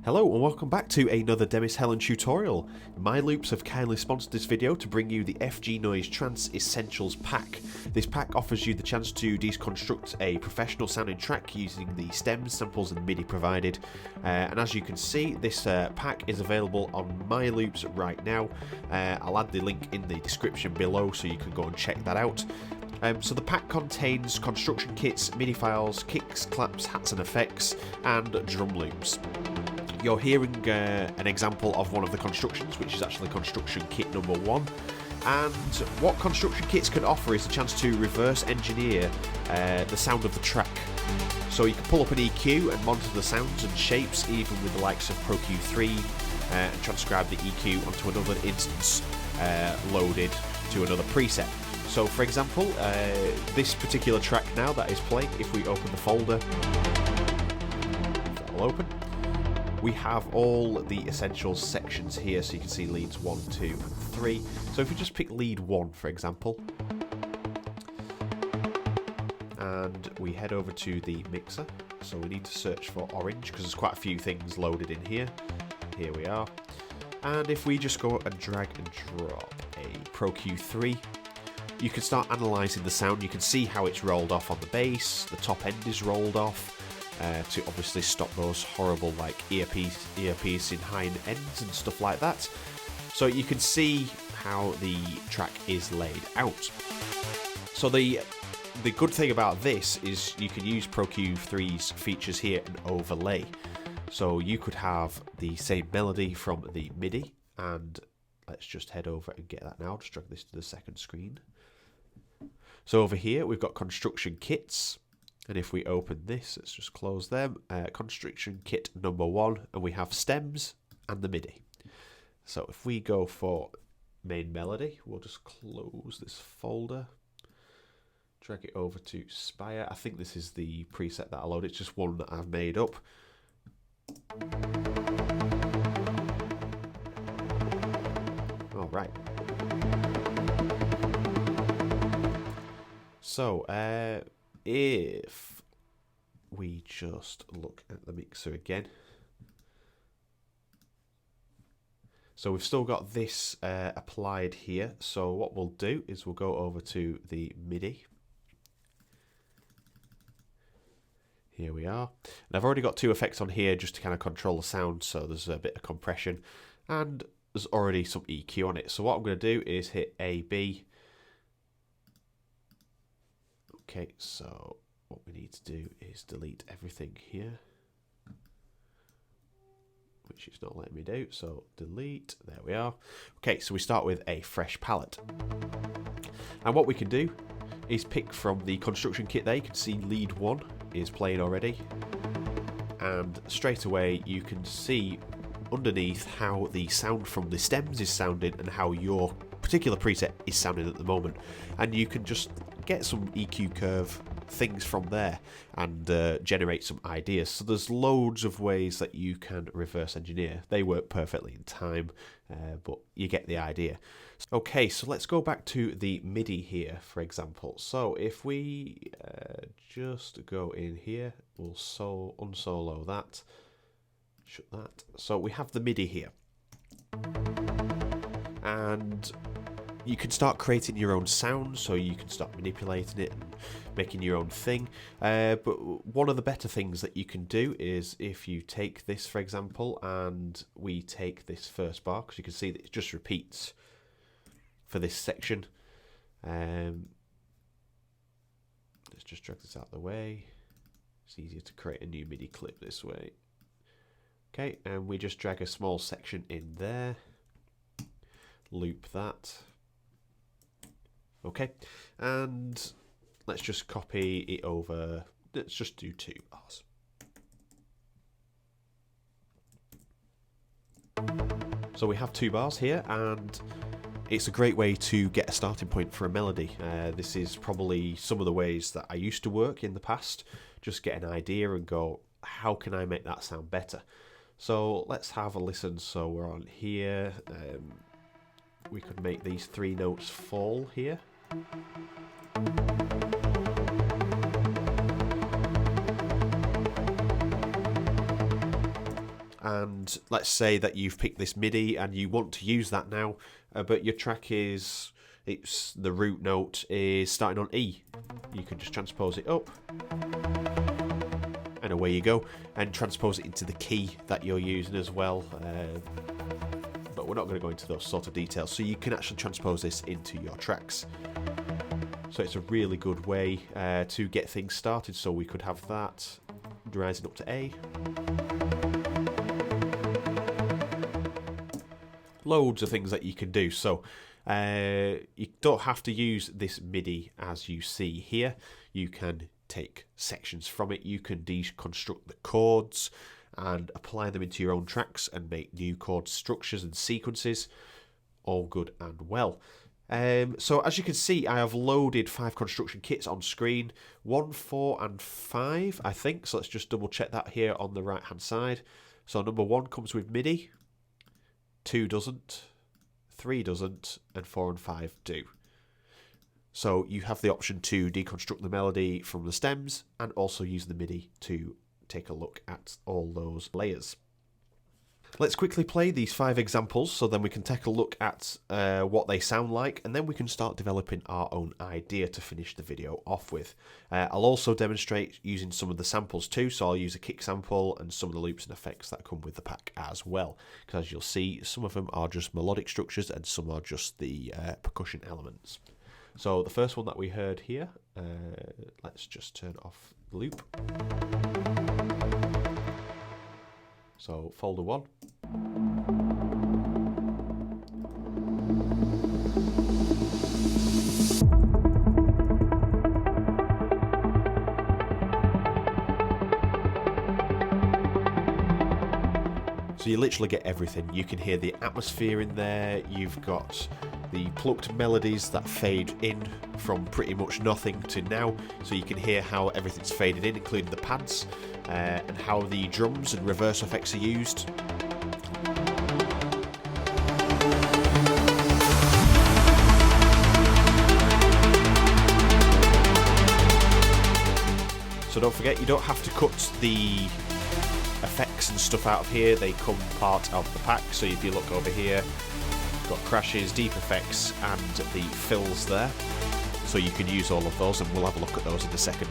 Hello and welcome back to another Demis Hellen tutorial. My Loops have kindly sponsored this video to bring you the FG Noise Trance Essentials pack. This pack offers you the chance to deconstruct a professional sounding track using the stems, samples and MIDI provided. And as you can see, this pack is available on My Loops right now. I'll add the link in the description below so you can go and check that out. So the pack contains construction kits, MIDI files, kicks, claps, hats and effects, and drum loops. You're hearing an example of one of the constructions, which is actually construction kit number 1. And what construction kits can offer is a chance to reverse engineer the sound of the track. So you can pull up an EQ and monitor the sounds and shapes, even with the likes of Pro Q3, and transcribe the EQ onto another instance loaded to another preset. So for example, this particular track now that is playing, if we open the folder, that will open. We have all the Essentials sections here, so you can see leads 1, 2 and 3. So if we just pick lead 1 for example, and we head over to the mixer, so we need to search for orange because there's quite a few things loaded in here. Here we are. And if we just go and drag and drop a Pro Q3, you can start analysing the sound. You can see how it's rolled off on the bass, the top end is rolled off, to obviously stop those horrible like earpiece in high ends and stuff like that. So you can see how the track is laid out. So the good thing about this is you can use Pro Q3's features here and overlay. So you could have the same melody from the MIDI, and let's just head over and get that now. Just drag this to the second screen. So over here we've got construction kits. And if we open this, let's just close them, construction kit number 1, and we have stems and the MIDI. So if we go for main melody, we'll just close this folder, drag it over to Spire. I think this is the preset that I load, it's just one that I've made up. All right. So, if we just look at the mixer again, so we've still got this applied here. So what we'll do is we'll go over to the MIDI. Here we are. And I've already got 2 effects on here just to kind of control the sound. So there's a bit of compression and there's already some EQ on it. So what I'm going to do is hit AB. Okay, so what we need to do is delete everything here, which it's not letting me do, so delete, there we are. Okay, so we start with a fresh palette. And what we can do is pick from the construction kit there. You can see lead 1 is playing already. And straight away you can see underneath how the sound from the stems is sounding and how your particular preset is sounding at the moment. And you can just get some EQ curve things from there and generate some ideas. So there's loads of ways that you can reverse engineer. They work perfectly in time, but you get the idea. Okay, so let's go back to the MIDI here, for example. So if we just go in here, we'll unsolo that, shut that. So we have the MIDI here. And you can start creating your own sound, so you can start manipulating it and making your own thing. But one of the better things that you can do is if you take this, for example, and we take this first bar, because you can see that it just repeats for this section. Let's just drag this out of the way. It's easier to create a new MIDI clip this way. Okay, and we just drag a small section in there, loop that. Okay, and let's just copy it over. Let's just do 2 bars. So we have 2 bars here, and it's a great way to get a starting point for a melody. This is probably some of the ways that I used to work in the past. Just get an idea and go, how can I make that sound better? So let's have a listen. So we're on here. We could make these 3 notes fall here. and let's say that you've picked this MIDI and you want to use that now, but your track is, the root note is starting on E. You can just transpose it up, and away you go, and transpose it into the key that you're using as well. But we're not going to go into those sort of details, so you can actually transpose this into your tracks. So it's a really good way to get things started. So we could have that rising up to A. Loads of things that you can do. So you don't have to use this MIDI as you see here. You can take sections from it. You can deconstruct the chords and apply them into your own tracks and make new chord structures and sequences. All good and well. So as you can see, I have loaded 5 construction kits on screen, 1, 4 and 5 I think, so let's just double check that here on the right hand side. So number 1 comes with MIDI, 2 doesn't, 3 doesn't, and 4 and 5 do. So you have the option to deconstruct the melody from the stems and also use the MIDI to take a look at all those layers. Let's quickly play these 5 examples so then we can take a look at what they sound like, and then we can start developing our own idea to finish the video off with. I'll also demonstrate using some of the samples too, so I'll use a kick sample and some of the loops and effects that come with the pack as well, because as you'll see, some of them are just melodic structures and some are just the percussion elements. So the first one that we heard here, let's just turn off the loop. So folder 1. So you literally get everything. You can hear the atmosphere in there, you've got the plucked melodies that fade in from pretty much nothing to now, so you can hear how everything's faded in, including the pads, and how the drums and reverse effects are used. So don't forget, you don't have to cut the effects and stuff out of here, they come part of the pack. So if you look over here, you've got crashes, deep effects and the fills there, so you can use all of those, and we'll have a look at those in a second.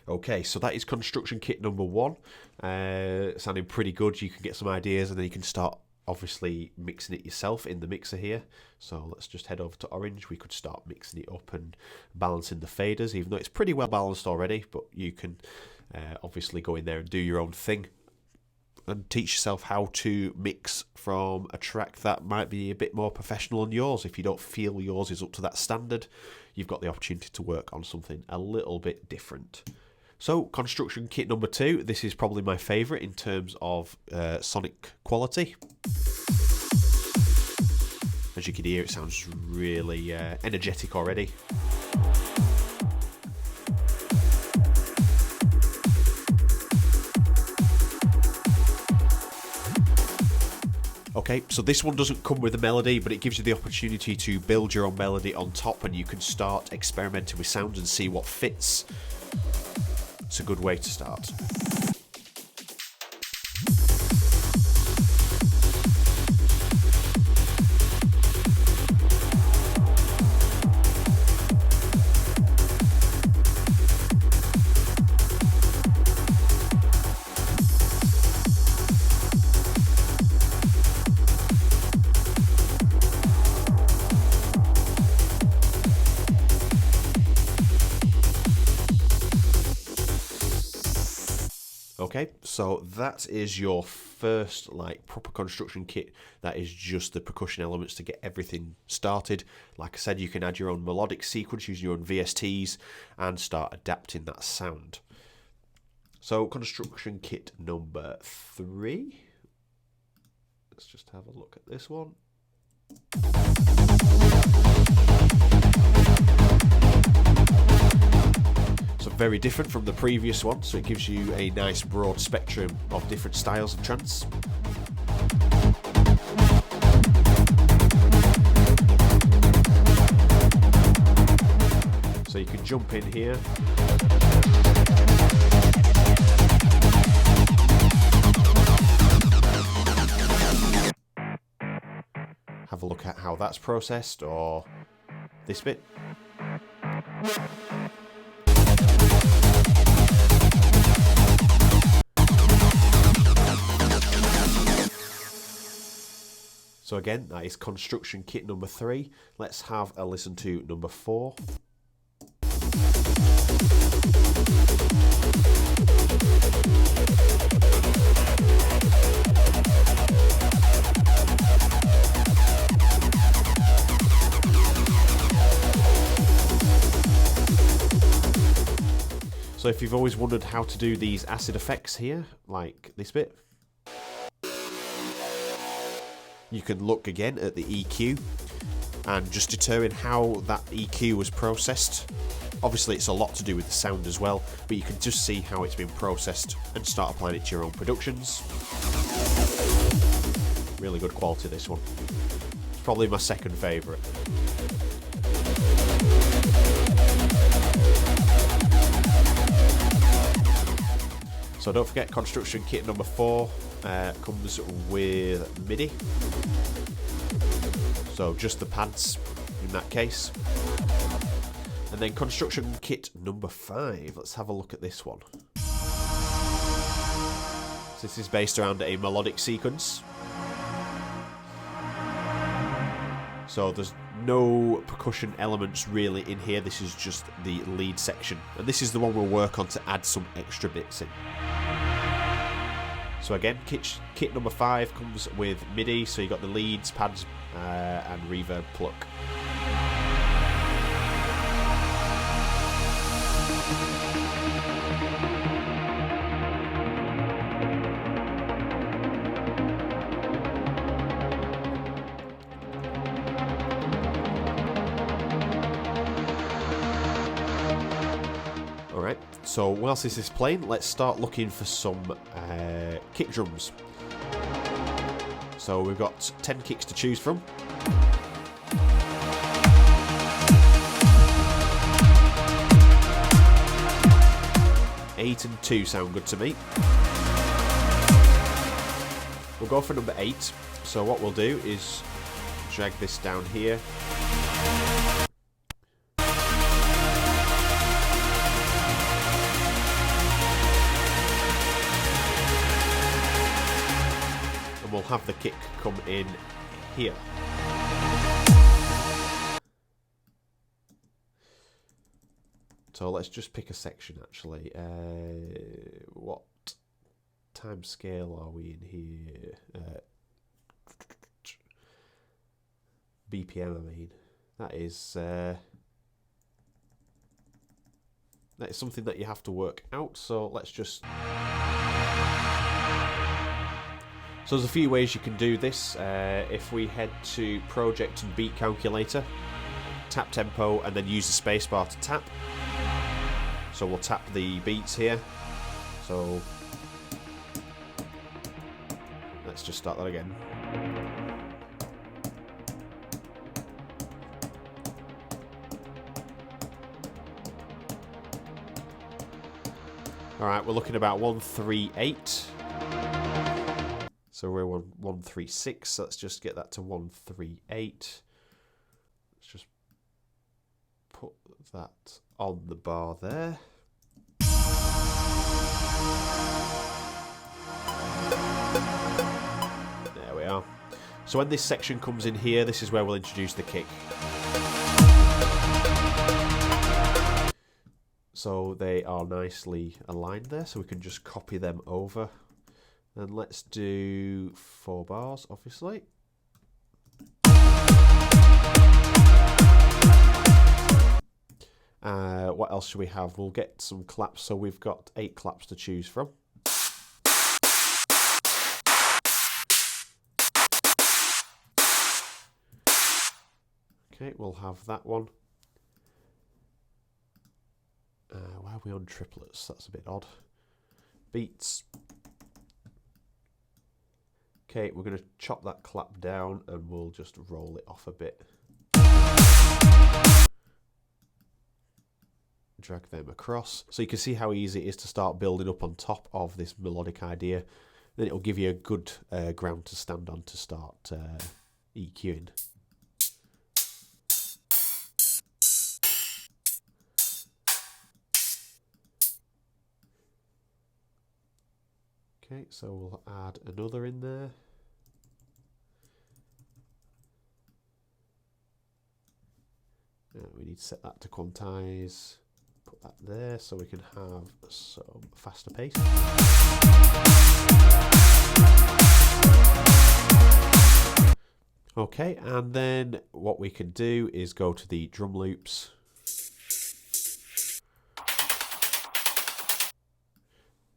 Okay, so that is construction kit number 1. Sounding pretty good. You can get some ideas and then you can start obviously mixing it yourself in the mixer here. So let's just head over to Orange. We could start mixing it up and balancing the faders, even though it's pretty well balanced already, but you can obviously go in there and do your own thing and teach yourself how to mix from a track that might be a bit more professional than yours. If you don't feel yours is up to that standard, you've got the opportunity to work on something a little bit different. So construction kit number 2, this is probably my favourite in terms of sonic quality. As you can hear, it sounds really energetic already. Okay, so this one doesn't come with a melody, but it gives you the opportunity to build your own melody on top, and you can start experimenting with sounds and see what fits. It's a good way to start. Okay, so that is your first proper construction kit. That is just the percussion elements to get everything started. Like I said, you can add your own melodic sequence using your own VSTs and start adapting that sound. So construction kit number 3. Let's just have a look at this one. very different from the previous one, so it gives you a nice broad spectrum of different styles of trance. So you can jump in here. Have a look at how that's processed, or this bit. So again, that is construction kit number 3. Let's have a listen to number 4. So if you've always wondered how to do these acid effects here, like this bit, you can look again at the EQ and just determine how that EQ was processed. Obviously it's a lot to do with the sound as well, but you can just see how it's been processed and start applying it to your own productions. Really good quality, this one. It's probably my second favourite. So don't forget, construction kit number 4 comes with MIDI. So just the pads in that case. And then construction kit number 5. Let's have a look at this one. So this is based around a melodic sequence. So there's no percussion elements really in here. This is just the lead section. And this is the one we'll work on to add some extra bits in. So again, kit number 5 comes with MIDI, so you got the leads, pads, and reverb pluck. Alright, so whilst this is playing, let's start looking for some kick drums. So we've got 10 kicks to choose from. Eight and 2 sound good to me. We'll go for number 8. So what we'll do is drag this down here. We'll have the kick come in here. So let's just pick a section actually. What time scale are we in here? BPM, I mean. That is something that you have to work out, so let's just... So there's a few ways you can do this. If we head to Project and Beat Calculator, tap tempo, and then use the spacebar to tap. So we'll tap the beats here. So let's just start that again. All right, we're looking about 138. So we're 136, so let's just get that to 138. Let's just put that on the bar there. There we are. So when this section comes in here, this is where we'll introduce the kick. So they are nicely aligned there, so we can just copy them over. And let's do 4 bars, obviously. What else should we have? We'll get some claps. So we've got 8 claps to choose from. Okay, we'll have that one. Where we on triplets? That's a bit odd. Beats. Okay, we're going to chop that clap down and we'll just roll it off a bit. Drag them across. So you can see how easy it is to start building up on top of this melodic idea. Then it'll give you a good ground to stand on to start EQing. Okay, so we'll add another in there. We need to set that to quantize. Put that there so we can have some faster pace. Okay, and then what we can do is go to the drum loops.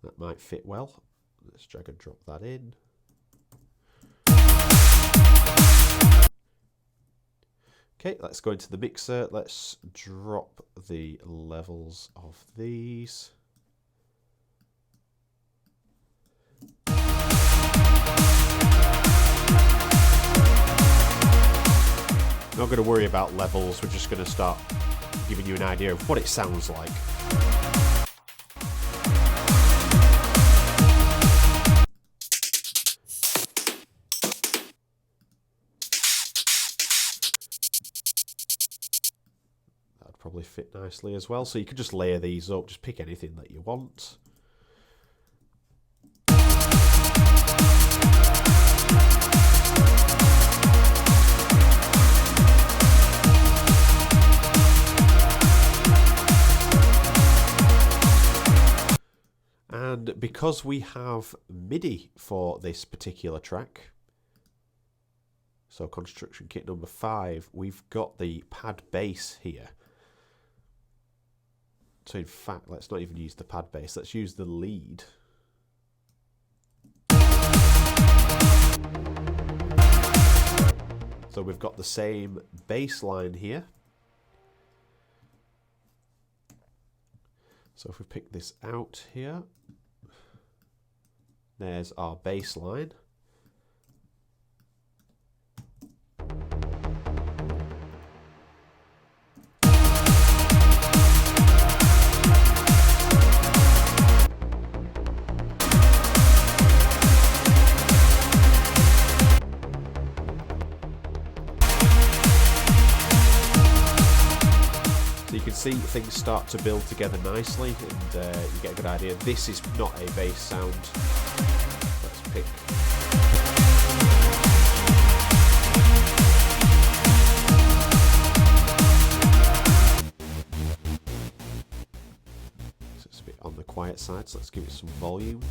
That might fit well. Let's drag and drop that in. Okay, let's go into the mixer. Let's drop the levels of these. Not going to worry about levels, we're just going to start giving you an idea of what it sounds like. That'd probably fit nicely as well, so you could just layer these up, just pick anything that you want. And because we have MIDI for this particular track, so construction kit number 5, we've got the pad bass here. So in fact, let's not even use the pad bass, let's use the lead. So we've got the same bass line here. So if we pick this out here, there's our bass line. So you can see things start to build together nicely, and you get a good idea. This is not a bass sound. Let's pick. So it's a bit on the quiet side, so let's give it some volume.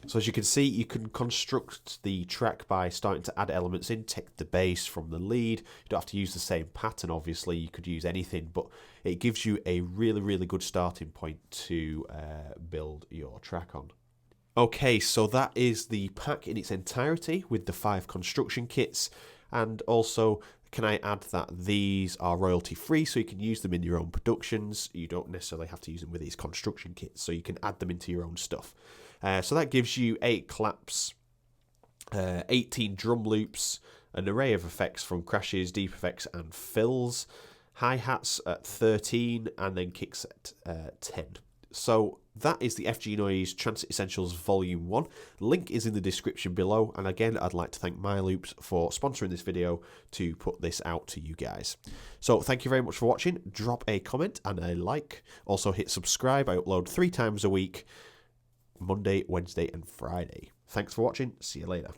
So as you can see, you can construct the track by starting to add elements in, take the bass from the lead. You don't have to use the same pattern, obviously, you could use anything, but it gives you a really, really good starting point to build your track on. Okay, so that is the pack in its entirety with the 5 construction kits, and also can I add that these are royalty free, so you can use them in your own productions. You don't necessarily have to use them with these construction kits, so you can add them into your own stuff. So that gives you 8 claps, 18 drum loops, an array of effects from crashes, deep effects and fills, hi-hats at 13 and then kicks at 10. So that is the FG Noise Trance Essentials Volume 1. Link is in the description below, and again I'd like to thank MyLoops for sponsoring this video to put this out to you guys. So thank you very much for watching. Drop a comment and a like. Also hit subscribe. I upload 3 times a week. Monday, Wednesday and Friday. Thanks for watching. See you later.